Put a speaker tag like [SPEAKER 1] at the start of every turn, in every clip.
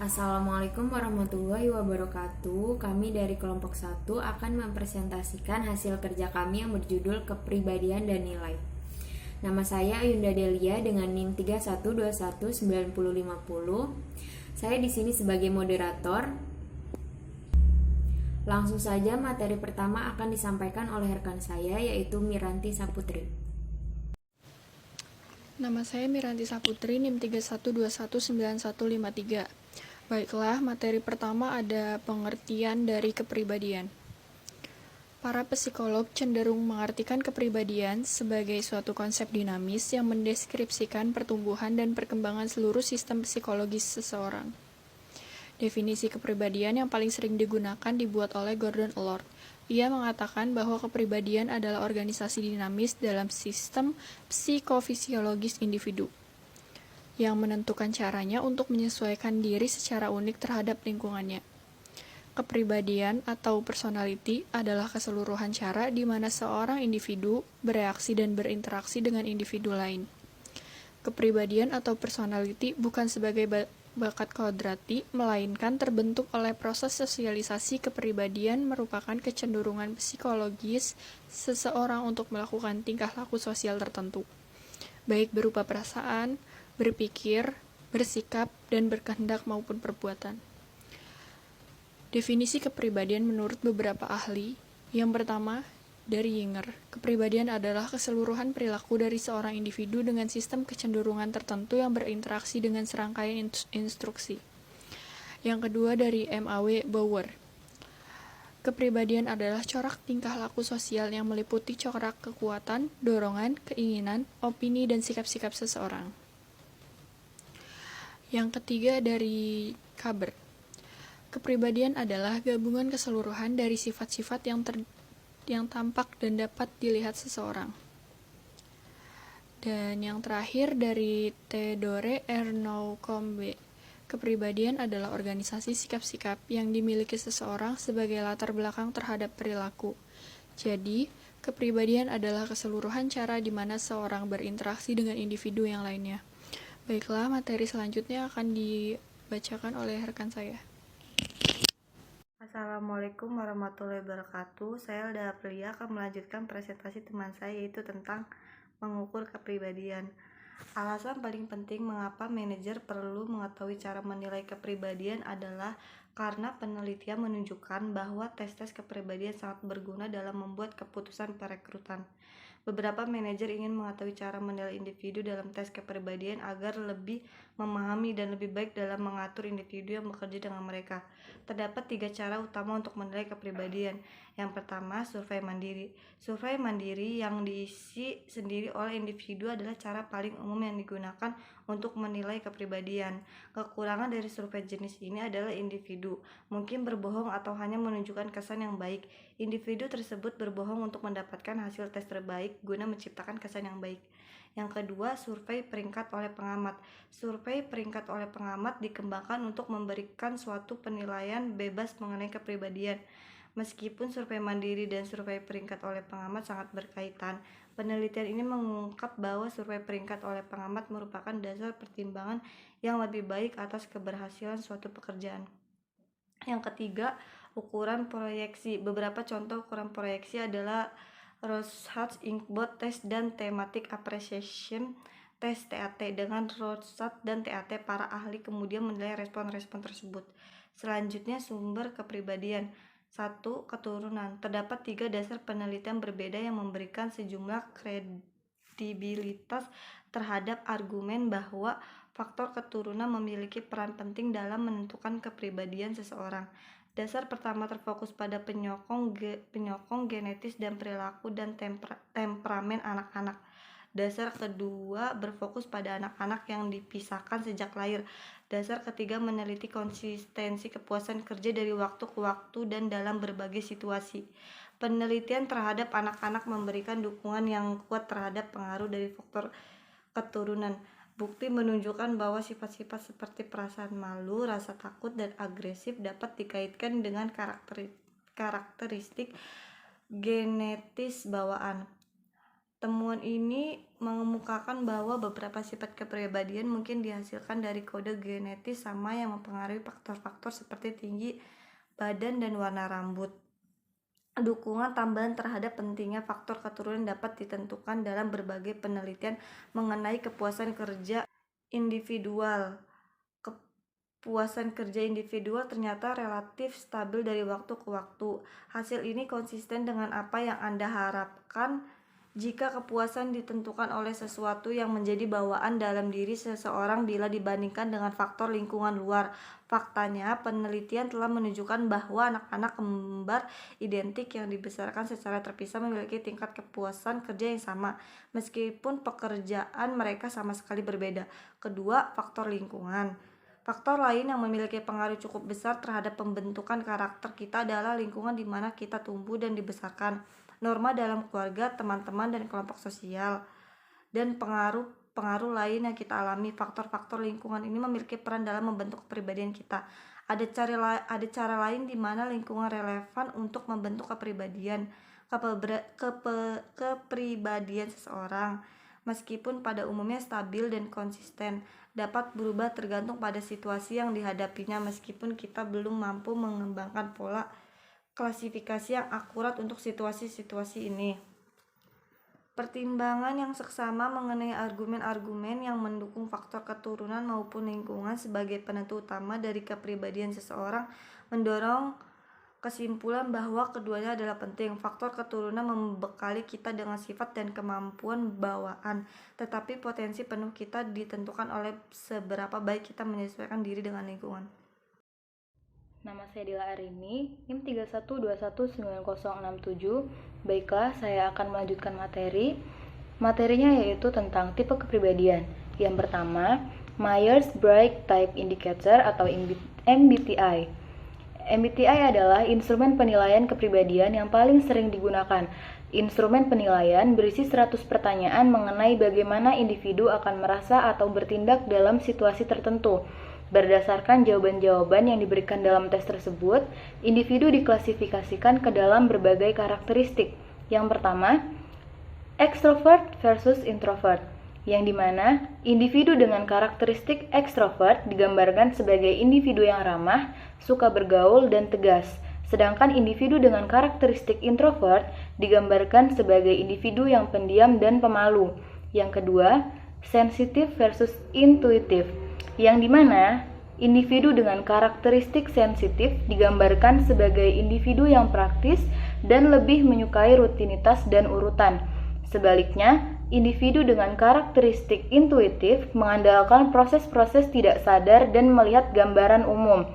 [SPEAKER 1] Assalamualaikum warahmatullahi wabarakatuh. Kami dari kelompok 1 akan mempresentasikan hasil kerja kami yang berjudul Kepribadian dan Nilai. Nama saya Ayunda Delia dengan NIM 31219050. Saya di sini sebagai moderator. Langsung saja materi pertama akan disampaikan oleh rekan saya yaitu Miranti Saputri.
[SPEAKER 2] Nama saya Miranti Saputri, NIM 31219153. Baiklah, materi pertama ada pengertian dari kepribadian. Para psikolog cenderung mengartikan kepribadian sebagai suatu konsep dinamis yang mendeskripsikan pertumbuhan dan perkembangan seluruh sistem psikologis seseorang. Definisi kepribadian yang paling sering digunakan dibuat oleh Gordon Allport. Ia mengatakan bahwa kepribadian adalah organisasi dinamis dalam sistem psikofisiologis individu, yang menentukan caranya untuk menyesuaikan diri secara unik terhadap lingkungannya. Kepribadian atau personality adalah keseluruhan cara di mana seorang individu bereaksi dan berinteraksi dengan individu lain. Kepribadian atau personality bukan sebagai bakat kodrati, melainkan terbentuk oleh proses sosialisasi. Kepribadian merupakan kecenderungan psikologis seseorang untuk melakukan tingkah laku sosial tertentu, baik berupa perasaan, berpikir, bersikap, dan berkehendak maupun perbuatan. Definisi kepribadian menurut beberapa ahli. Yang pertama, dari Yinger, kepribadian adalah keseluruhan perilaku dari seorang individu dengan sistem kecenderungan tertentu yang berinteraksi dengan serangkaian instruksi. Yang kedua, dari M.A.W. Bauer, kepribadian adalah corak tingkah laku sosial yang meliputi corak kekuatan, dorongan, keinginan, opini, dan sikap-sikap seseorang. Yang ketiga, dari Kaber, kepribadian adalah gabungan keseluruhan dari sifat-sifat yang tampak dan dapat dilihat seseorang. Dan yang terakhir, dari Theodore Ernaucombe, kepribadian adalah organisasi sikap-sikap yang dimiliki seseorang sebagai latar belakang terhadap perilaku. Jadi, kepribadian adalah keseluruhan cara di mana seorang berinteraksi dengan individu yang lainnya. Baiklah, materi selanjutnya akan dibacakan oleh rekan saya.
[SPEAKER 3] Assalamualaikum warahmatullahi wabarakatuh. Saya Elda Aprilia akan melanjutkan presentasi teman saya yaitu tentang mengukur kepribadian. Alasan paling penting mengapa manajer perlu mengetahui cara menilai kepribadian adalah karena penelitian menunjukkan bahwa tes-tes kepribadian sangat berguna dalam membuat keputusan perekrutan. Beberapa manajer ingin mengetahui cara menilai individu dalam tes kepribadian agar lebih memahami dan lebih baik dalam mengatur individu yang bekerja dengan mereka. Terdapat 3 cara utama untuk menilai kepribadian. Yang pertama, survei mandiri. Survei mandiri yang diisi sendiri oleh individu adalah cara paling umum yang digunakan untuk menilai kepribadian. Kekurangan dari survei jenis ini adalah individu mungkin berbohong atau hanya menunjukkan kesan yang baik. Individu tersebut berbohong untuk mendapatkan hasil tes terbaik guna menciptakan kesan yang baik. Yang kedua, survei peringkat oleh pengamat. Survei peringkat oleh pengamat dikembangkan untuk memberikan suatu penilaian bebas mengenai kepribadian. Meskipun survei mandiri dan survei peringkat oleh pengamat sangat berkaitan, penelitian ini mengungkap bahwa survei peringkat oleh pengamat merupakan dasar pertimbangan yang lebih baik atas keberhasilan suatu pekerjaan. Yang ketiga, ukuran proyeksi. Beberapa contoh ukuran proyeksi adalah Rorschach Inkbot Test dan Thematic Appreciation Test TAT. Dengan Rorschach dan TAT, para ahli kemudian menilai respon-respon tersebut. Selanjutnya, sumber kepribadian. 1. Keturunan. Terdapat 3 dasar penelitian berbeda yang memberikan sejumlah kredibilitas terhadap argumen bahwa faktor keturunan memiliki peran penting dalam menentukan kepribadian seseorang. Dasar pertama terfokus pada penyokong genetis dan perilaku dan temperamen anak-anak. Dasar kedua berfokus pada anak-anak yang dipisahkan sejak lahir. Dasar ketiga meneliti konsistensi kepuasan kerja dari waktu ke waktu dan dalam berbagai situasi. Penelitian terhadap anak-anak memberikan dukungan yang kuat terhadap pengaruh dari faktor keturunan. Bukti menunjukkan bahwa sifat-sifat seperti perasaan malu, rasa takut, dan agresif dapat dikaitkan dengan karakteristik genetis bawaan. Temuan ini mengemukakan bahwa beberapa sifat kepribadian mungkin dihasilkan dari kode genetis sama yang mempengaruhi faktor-faktor seperti tinggi badan dan warna rambut. Dukungan tambahan terhadap pentingnya faktor keturunan dapat ditentukan dalam berbagai penelitian mengenai kepuasan kerja individual. Kepuasan kerja individual ternyata relatif stabil dari waktu ke waktu. Hasil ini konsisten dengan apa yang Anda harapkan jika kepuasan ditentukan oleh sesuatu yang menjadi bawaan dalam diri seseorang bila dibandingkan dengan faktor lingkungan luar. Faktanya, penelitian telah menunjukkan bahwa anak-anak kembar identik yang dibesarkan secara terpisah memiliki tingkat kepuasan kerja yang sama, meskipun pekerjaan mereka sama sekali berbeda. Kedua, faktor lingkungan. Faktor lain yang memiliki pengaruh cukup besar terhadap pembentukan karakter kita adalah lingkungan di mana kita tumbuh dan dibesarkan. Norma dalam keluarga, teman-teman, dan kelompok sosial, dan pengaruh lain yang kita alami. Faktor-faktor lingkungan ini memiliki peran dalam membentuk kepribadian kita. Ada cara lain di mana lingkungan relevan untuk membentuk kepribadian seseorang, meskipun pada umumnya stabil dan konsisten, dapat berubah tergantung pada situasi yang dihadapinya. Meskipun kita belum mampu mengembangkan pola klasifikasi yang akurat untuk situasi-situasi ini. Pertimbangan yang seksama mengenai argumen-argumen yang mendukung faktor keturunan maupun lingkungan sebagai penentu utama dari kepribadian seseorang mendorong kesimpulan bahwa keduanya adalah penting. Faktor keturunan membekali kita dengan sifat dan kemampuan bawaan, tetapi potensi penuh kita ditentukan oleh seberapa baik kita menyesuaikan diri dengan lingkungan.
[SPEAKER 4] Nama saya Dila Arini, NIM 31219067. Baiklah, saya akan melanjutkan materi. Materinya yaitu tentang tipe kepribadian. Yang pertama, Myers-Briggs Type Indicator atau MBTI. MBTI adalah instrumen penilaian kepribadian yang paling sering digunakan. Instrumen penilaian berisi 100 pertanyaan mengenai bagaimana individu akan merasa atau bertindak dalam situasi tertentu. Berdasarkan jawaban-jawaban yang diberikan dalam tes tersebut, individu diklasifikasikan ke dalam berbagai karakteristik. Yang pertama, extrovert versus introvert, yang dimana individu dengan karakteristik extrovert digambarkan sebagai individu yang ramah, suka bergaul, dan tegas. Sedangkan individu dengan karakteristik introvert digambarkan sebagai individu yang pendiam dan pemalu. Yang kedua, sensitif versus intuitif, yang dimana individu dengan karakteristik sensitif digambarkan sebagai individu yang praktis dan lebih menyukai rutinitas dan urutan. Sebaliknya, individu dengan karakteristik intuitif mengandalkan proses-proses tidak sadar dan melihat gambaran umum.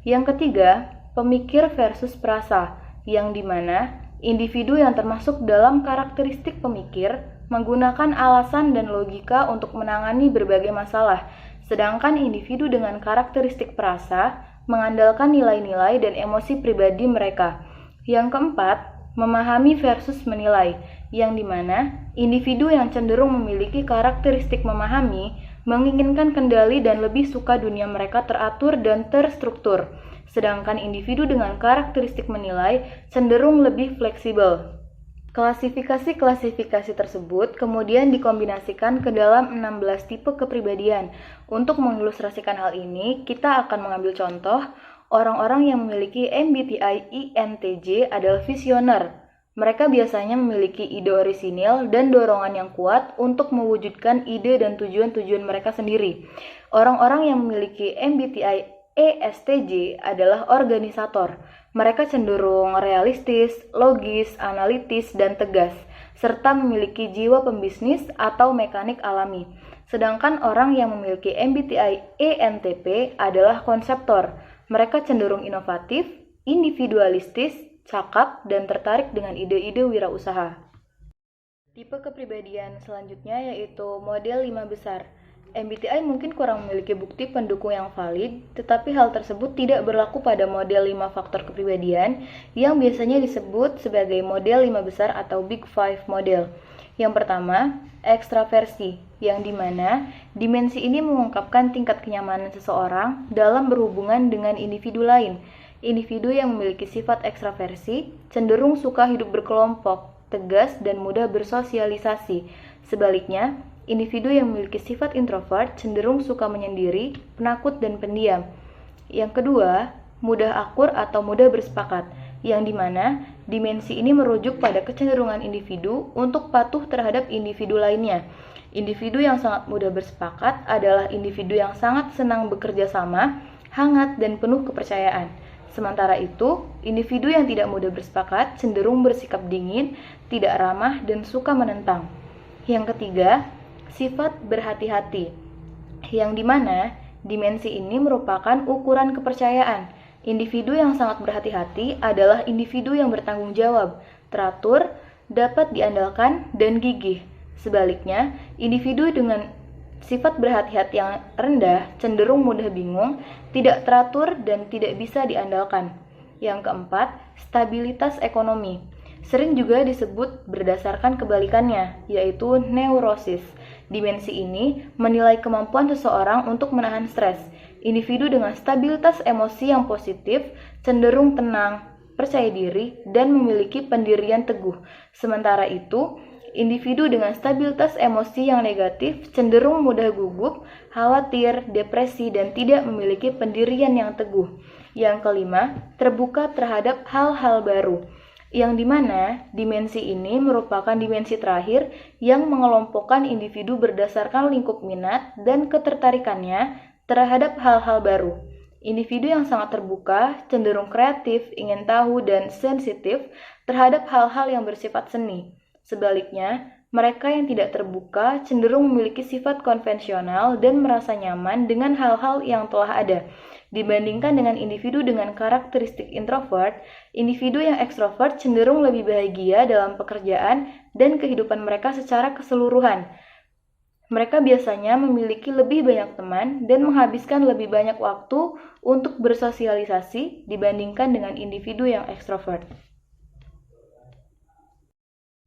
[SPEAKER 4] Yang ketiga, pemikir versus perasa, yang dimana individu yang termasuk dalam karakteristik pemikir menggunakan alasan dan logika untuk menangani berbagai masalah, sedangkan individu dengan karakteristik perasa mengandalkan nilai-nilai dan emosi pribadi mereka. Yang keempat, memahami versus menilai, yang dimana individu yang cenderung memiliki karakteristik memahami menginginkan kendali dan lebih suka dunia mereka teratur dan terstruktur, sedangkan individu dengan karakteristik menilai cenderung lebih fleksibel. Klasifikasi-klasifikasi tersebut kemudian dikombinasikan ke dalam 16 tipe kepribadian. Untuk mengilustrasikan hal ini, kita akan mengambil contoh orang-orang yang memiliki MBTI INTJ adalah visioner. Mereka biasanya memiliki ide orisinil dan dorongan yang kuat untuk mewujudkan ide dan tujuan-tujuan mereka sendiri. Orang-orang yang memiliki MBTI ESTJ adalah organisator. Mereka cenderung realistis, logis, analitis, dan tegas, serta memiliki jiwa pembisnis atau mekanik alami. Sedangkan orang yang memiliki MBTI ENTP adalah konseptor. Mereka cenderung inovatif, individualistis, cakap, dan tertarik dengan ide-ide wirausaha. Tipe kepribadian selanjutnya yaitu model 5 besar. MBTI mungkin kurang memiliki bukti pendukung yang valid, tetapi hal tersebut tidak berlaku pada model 5 faktor kepribadian yang biasanya disebut sebagai model 5 besar atau Big Five model. Yang pertama, ekstraversi, yang dimana dimensi ini mengungkapkan tingkat kenyamanan seseorang dalam berhubungan dengan individu lain. Individu yang memiliki sifat ekstraversi cenderung suka hidup berkelompok, tegas, dan mudah bersosialisasi. Sebaliknya, individu yang memiliki sifat introvert cenderung suka menyendiri, penakut, dan pendiam. Yang kedua, mudah akur atau mudah bersepakat, yang dimana dimensi ini merujuk pada kecenderungan individu untuk patuh terhadap individu lainnya. Individu yang sangat mudah bersepakat adalah individu yang sangat senang bekerja sama, hangat, dan penuh kepercayaan. Sementara itu, individu yang tidak mudah bersepakat cenderung bersikap dingin, tidak ramah, dan suka menentang. Yang ketiga, sifat berhati-hati, yang dimana dimensi ini merupakan ukuran kepercayaan. Individu yang sangat berhati-hati adalah individu yang bertanggung jawab, teratur, dapat diandalkan, dan gigih. Sebaliknya, individu dengan sifat berhati-hati yang rendah cenderung mudah bingung, tidak teratur, dan tidak bisa diandalkan. Yang keempat, stabilitas ekonomi. Sering juga disebut berdasarkan kebalikannya, yaitu neurosis. Dimensi ini menilai kemampuan seseorang untuk menahan stres. Individu dengan stabilitas emosi yang positif cenderung tenang, percaya diri, dan memiliki pendirian teguh. Sementara itu, individu dengan stabilitas emosi yang negatif cenderung mudah gugup, khawatir, depresi, dan tidak memiliki pendirian yang teguh. Yang kelima, terbuka terhadap hal-hal baru, yang dimana dimensi ini merupakan dimensi terakhir yang mengelompokkan individu berdasarkan lingkup minat dan ketertarikannya terhadap hal-hal baru. Individu yang sangat terbuka cenderung kreatif, ingin tahu, dan sensitif terhadap hal-hal yang bersifat seni. Sebaliknya, mereka yang tidak terbuka cenderung memiliki sifat konvensional dan merasa nyaman dengan hal-hal yang telah ada. Dibandingkan dengan individu dengan karakteristik introvert, individu yang ekstrovert cenderung lebih bahagia dalam pekerjaan dan kehidupan mereka secara keseluruhan. Mereka biasanya memiliki lebih banyak teman dan menghabiskan lebih banyak waktu untuk bersosialisasi dibandingkan dengan individu yang ekstrovert.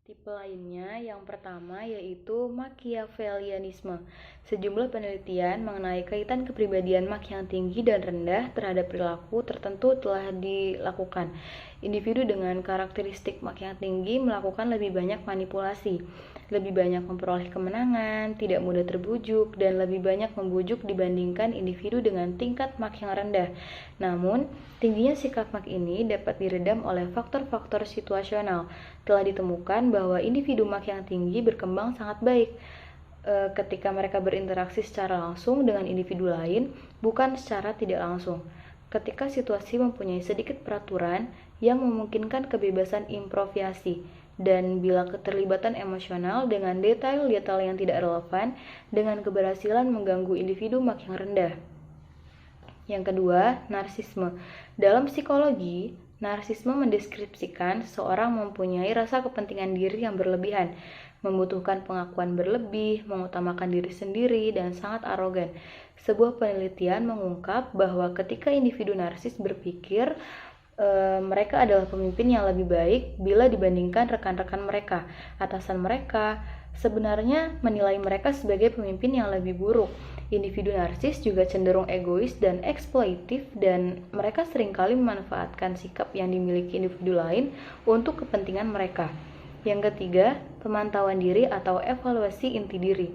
[SPEAKER 4] Tipe lainnya yang pertama yaitu Machiavellianisme. Sejumlah penelitian mengenai kaitan kepribadian Mach yang tinggi dan rendah terhadap perilaku tertentu telah dilakukan. Individu dengan karakteristik Mach yang tinggi melakukan lebih banyak manipulasi, lebih banyak memperoleh kemenangan, tidak mudah terbujuk, dan lebih banyak membujuk dibandingkan individu dengan tingkat Mach yang rendah. Namun, tingginya sikap Mach ini dapat diredam oleh faktor-faktor situasional. Telah ditemukan bahwa individu Mach yang tinggi berkembang sangat baik ketika mereka berinteraksi secara langsung dengan individu lain, bukan secara tidak langsung. Ketika situasi mempunyai sedikit peraturan yang memungkinkan kebebasan improvisasi, dan bila keterlibatan emosional dengan detail-detail yang tidak relevan dengan keberhasilan mengganggu individu Mach yang rendah. Yang kedua, narsisme. Dalam psikologi, narsisme mendeskripsikan seseorang mempunyai rasa kepentingan diri yang berlebihan, membutuhkan pengakuan berlebih, mengutamakan diri sendiri, dan sangat arogan. Sebuah penelitian mengungkap bahwa ketika individu narsis berpikir mereka adalah pemimpin yang lebih baik bila dibandingkan rekan-rekan mereka, atasan mereka, sebenarnya menilai mereka sebagai pemimpin yang lebih buruk. Individu narsis juga cenderung egois dan eksploitif, dan mereka seringkali memanfaatkan sikap yang dimiliki individu lain untuk kepentingan mereka. Yang ketiga, pemantauan diri atau evaluasi inti diri.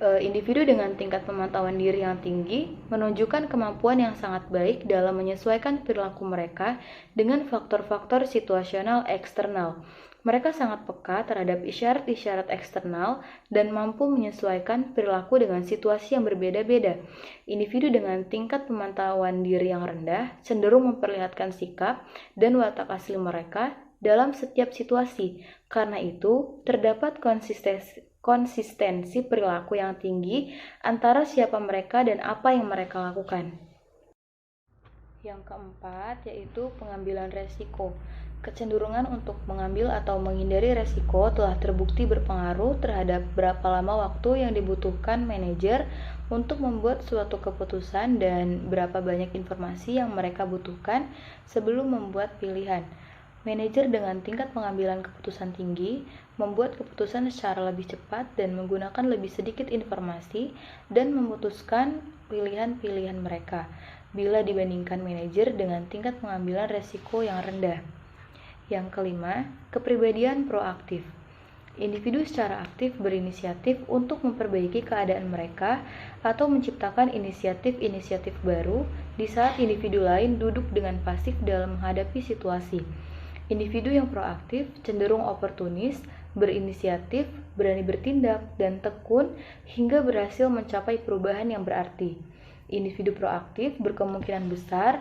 [SPEAKER 4] Individu dengan tingkat pemantauan diri yang tinggi menunjukkan kemampuan yang sangat baik dalam menyesuaikan perilaku mereka dengan faktor-faktor situasional eksternal. Mereka sangat peka terhadap isyarat-isyarat eksternal dan mampu menyesuaikan perilaku dengan situasi yang berbeda-beda. Individu dengan tingkat pemantauan diri yang rendah cenderung memperlihatkan sikap dan watak asli mereka dalam setiap situasi. Karena itu, terdapat konsistensi perilaku yang tinggi antara siapa mereka dan apa yang mereka lakukan. Yang keempat yaitu pengambilan resiko. Kecenderungan untuk mengambil atau menghindari resiko telah terbukti berpengaruh terhadap berapa lama waktu yang dibutuhkan manajer untuk membuat suatu keputusan dan berapa banyak informasi yang mereka butuhkan sebelum membuat pilihan. Manajer dengan tingkat pengambilan keputusan tinggi membuat keputusan secara lebih cepat dan menggunakan lebih sedikit informasi dan memutuskan pilihan-pilihan mereka bila dibandingkan manajer dengan tingkat pengambilan resiko yang rendah. Yang kelima, kepribadian proaktif. Individu secara aktif berinisiatif untuk memperbaiki keadaan mereka atau menciptakan inisiatif-inisiatif baru di saat individu lain duduk dengan pasif dalam menghadapi situasi. Individu yang proaktif cenderung oportunis, berinisiatif, berani bertindak, dan tekun hingga berhasil mencapai perubahan yang berarti. Individu proaktif berkemungkinan besar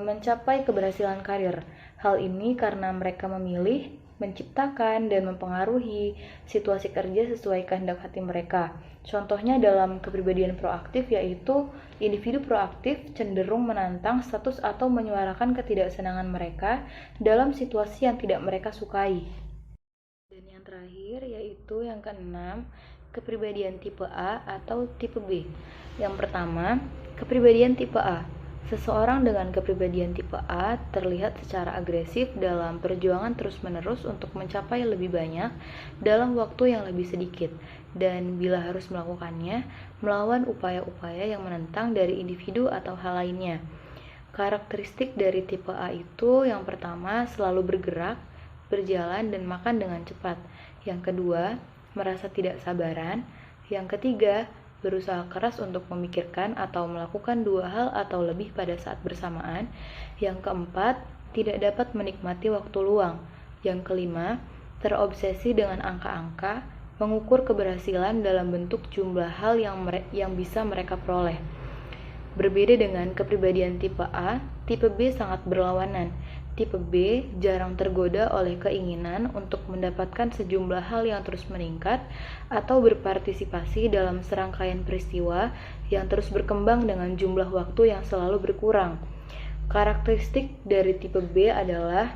[SPEAKER 4] mencapai keberhasilan karir. Hal ini karena mereka memilih, menciptakan, dan mempengaruhi situasi kerja sesuai kehendak hati mereka. Contohnya dalam kepribadian proaktif yaitu individu proaktif cenderung menantang status atau menyuarakan ketidaksenangan mereka dalam situasi yang tidak mereka sukai. Dan yang terakhir yaitu yang keenam, kepribadian tipe A atau tipe B. Yang pertama, kepribadian tipe A. Seseorang dengan kepribadian tipe A terlihat secara agresif dalam perjuangan terus-menerus untuk mencapai lebih banyak dalam waktu yang lebih sedikit, dan bila harus melakukannya, melawan upaya-upaya yang menentang dari individu atau hal lainnya. Karakteristik dari tipe A itu yang pertama, selalu bergerak, berjalan, dan makan dengan cepat. Yang kedua, merasa tidak sabaran. Yang ketiga, berusaha keras untuk memikirkan atau melakukan dua hal atau lebih pada saat bersamaan. Yang keempat, tidak dapat menikmati waktu luang. Yang kelima, terobsesi dengan angka-angka, mengukur keberhasilan dalam bentuk jumlah hal yang bisa mereka peroleh. Berbeda dengan kepribadian tipe A, tipe B sangat berlawanan. Tipe B jarang tergoda oleh keinginan untuk mendapatkan sejumlah hal yang terus meningkat atau berpartisipasi dalam serangkaian peristiwa yang terus berkembang dengan jumlah waktu yang selalu berkurang. Karakteristik dari tipe B adalah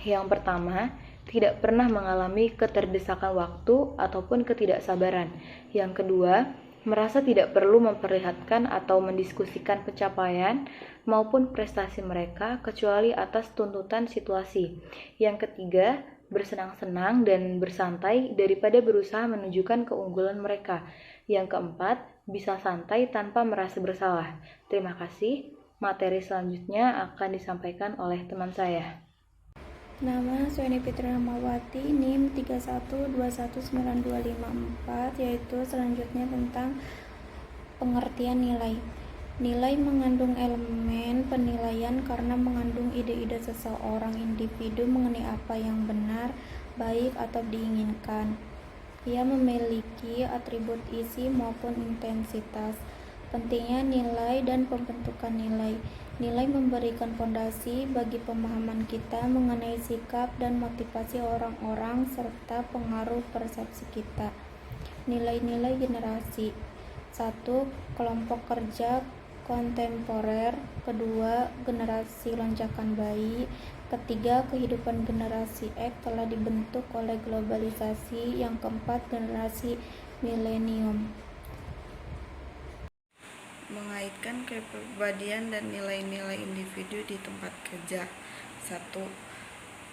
[SPEAKER 4] yang pertama, tidak pernah mengalami keterdesakan waktu ataupun ketidaksabaran. Yang kedua, merasa tidak perlu memperlihatkan atau mendiskusikan pencapaian maupun prestasi mereka kecuali atas tuntutan situasi. Yang ketiga, bersenang-senang dan bersantai daripada berusaha menunjukkan keunggulan mereka. Yang keempat, bisa santai tanpa merasa bersalah. Terima kasih. Materi selanjutnya akan disampaikan oleh teman saya.
[SPEAKER 5] Nama Sueni Fitri Rahmawati, NIM 3121924, yaitu selanjutnya tentang pengertian nilai. Nilai mengandung elemen penilaian karena mengandung ide-ide seseorang individu mengenai apa yang benar, baik, atau diinginkan. Ia memiliki atribut isi maupun intensitas. Pentingnya nilai dan pembentukan nilai. Nilai memberikan fondasi bagi pemahaman kita mengenai sikap dan motivasi orang-orang serta pengaruh persepsi kita. Nilai-nilai generasi. 1. Kelompok kerja kontemporer. Kedua, generasi lonjakan bayi. Ketiga, kehidupan generasi X telah dibentuk oleh globalisasi. Yang keempat, generasi milenium.
[SPEAKER 3] Mengaitkan kepribadian dan nilai-nilai individu di tempat kerja. 1.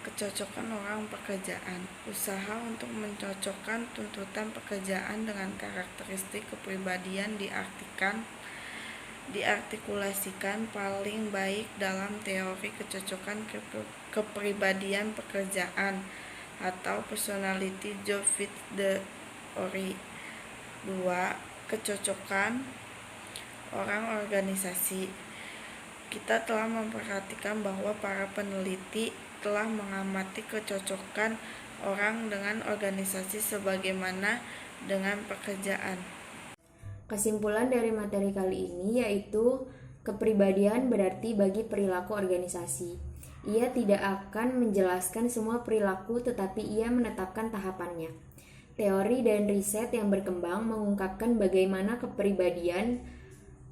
[SPEAKER 3] Kecocokan orang pekerjaan. Usaha untuk mencocokkan tuntutan pekerjaan dengan karakteristik kepribadian diartikulasikan paling baik dalam teori kecocokan kepribadian pekerjaan atau personality job fit theory. 2. Kecocokan orang organisasi. Kita telah memperhatikan bahwa para peneliti telah mengamati kecocokan orang dengan organisasi sebagaimana dengan pekerjaan.
[SPEAKER 1] Kesimpulan dari materi kali ini yaitu kepribadian berarti bagi perilaku organisasi. Ia tidak akan menjelaskan semua perilaku tetapi ia menetapkan tahapannya. Teori dan riset yang berkembang mengungkapkan bagaimana kepribadian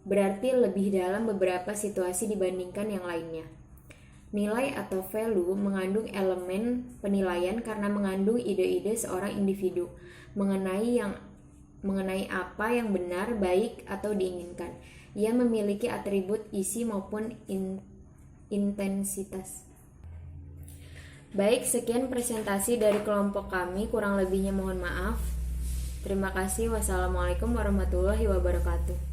[SPEAKER 1] berarti lebih dalam beberapa situasi dibandingkan yang lainnya. Nilai atau value mengandung elemen penilaian karena mengandung ide-ide seorang individu mengenai apa yang benar, baik, atau diinginkan. Ia memiliki atribut isi maupun intensitas. Baik, sekian presentasi dari kelompok kami, kurang lebihnya mohon maaf. Terima kasih. Wassalamualaikum warahmatullahi wabarakatuh.